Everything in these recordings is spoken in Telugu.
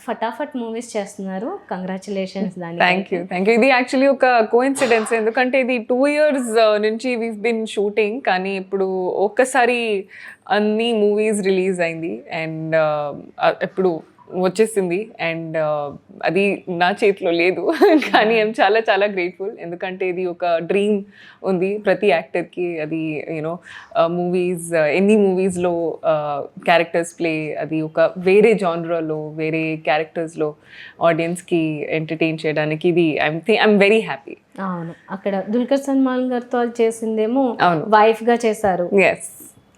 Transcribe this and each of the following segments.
ఫటాఫట్ మూవీస్ చేస్తున్నారు. Congratulations thank you. ఇది యాక్చువల్లీ ఒక కోఇన్సిడెన్స్. ఎందుకంటే ఇది 2 years నుంచి వీవ్ బిన్ షూటింగ్, కానీ ఇప్పుడు ఒక్కసారి అన్ని మూవీస్ రిలీజ్ అయింది అండ్ ఇప్పుడు వచ్చేసింది అండ్ అది నా చేతిలో లేదు. కానీ ఐఎమ్ చాలా చాలా గ్రేట్ఫుల్, ఎందుకంటే ఇది ఒక డ్రీమ్ ఉంది ప్రతి యాక్టర్కి. అది యూనో మూవీస్, ఎన్ని మూవీస్లో క్యారెక్టర్స్ ప్లే, అది ఒక వేరే జానరాలో వేరే క్యారెక్టర్స్లో ఆడియన్స్కి ఎంటర్టైన్ చేయడానికి ఇది ఐఎమ్ వెరీ హ్యాపీ. అవును, అక్కడ దుల్కర్ సల్మాన్ గారితో చేసిందేమో వైఫ్గా చేశారు, ఎస్.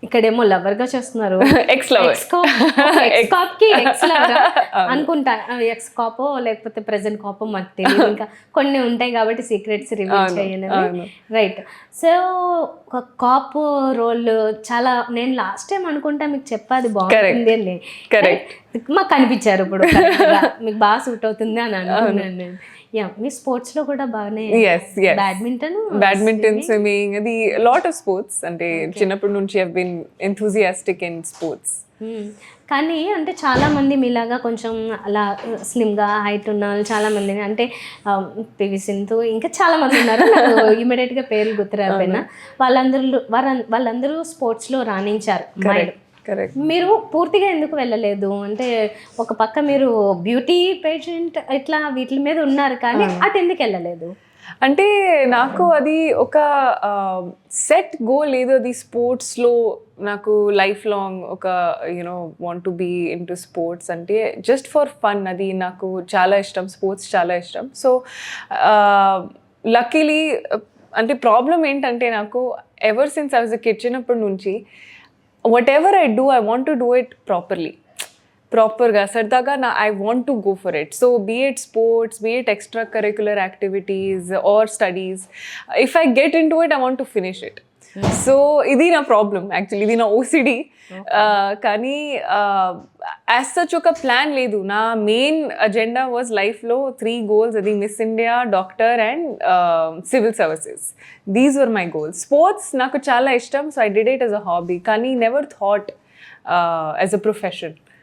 ఇక్కడేమో లవర్ గా చేస్తున్నారు. ఎక్స్ లవర్, అనుకుంటా. ఎక్స్ కాపో లేకపోతే ప్రెసెంట్ కాపో మాకు తెలియదు, ఇంకా కొన్ని ఉంటాయి కాబట్టి సీక్రెట్స్ రివీల్ చేయను. రైట్. సో ఒక కాప్ రోల్ చాలా, నేను లాస్ట్ టైం అనుకుంటా మీకు చెప్పాది బాగుంటుంది అని, మాకు కనిపించారు ఇప్పుడు, మీకు బాగా సూట్ అవుతుంది అని అనుకున్నాను నేను. మీ స్పోర్ట్స్ లో కూడా బాగానే, బ్యాడ్మింటన్, స్విమ్మింగ్, అది లాట్ ఆఫ్ స్పోర్ట్స్. అంటే చిన్నప్పటి నుంచి I have been enthusiastic in sports. కానీ అంటే చాలా మంది మీలాగా కొంచెం అలా స్లిమ్గా హైట్ ఉన్న వాళ్ళు చాలా మంది, అంటే పివి సింధు, ఇంకా చాలా మంది ఉన్నారు, నాకు ఇమీడియట్గా పేర్లు గుర్తురాకపోయినా, వాళ్ళందరూ స్పోర్ట్స్లో రాణించారు. మీరు పూర్తిగా ఎందుకు వెళ్ళలేదు? అంటే ఒక పక్క మీరు బ్యూటీ పేషెంట్ ఇట్లా వీటి మీద ఉన్నారు, కానీ అటు ఎందుకు వెళ్ళలేదు? అంటే నాకు అది ఒక సెట్ గోల్ లేదు. అది స్పోర్ట్స్లో నాకు లైఫ్ లాంగ్ ఒక you know want to be into sports, అంటే జస్ట్ ఫర్ ఫన్. అది నాకు చాలా ఇష్టం, స్పోర్ట్స్ చాలా ఇష్టం. సో లక్కీలీ, అంటే ప్రాబ్లం ఏంటంటే నాకు ever since I was a kid, చిన్నప్పటి నుంచి whatever I do, I want to do it ప్రాపర్గా, సరదాగా I want to go for it. So be it sports, be it extracurricular activities or studies, if I get into it, I want to finish it. So ఇది నా ప్రాబ్లం యాక్చువల్లీ, ఇది నా ఓసిడి. కానీ యాజ్ సచ్ ఒక ప్లాన్ లేదు. నా మెయిన్ అజెండా వాజ్ లైఫ్లో 3 goals. అది miss India, doctor and civil services. These were my goals. Sports నాకు చాలా ఇష్టం, so I did it as a hobby, కానీ never thought as a profession.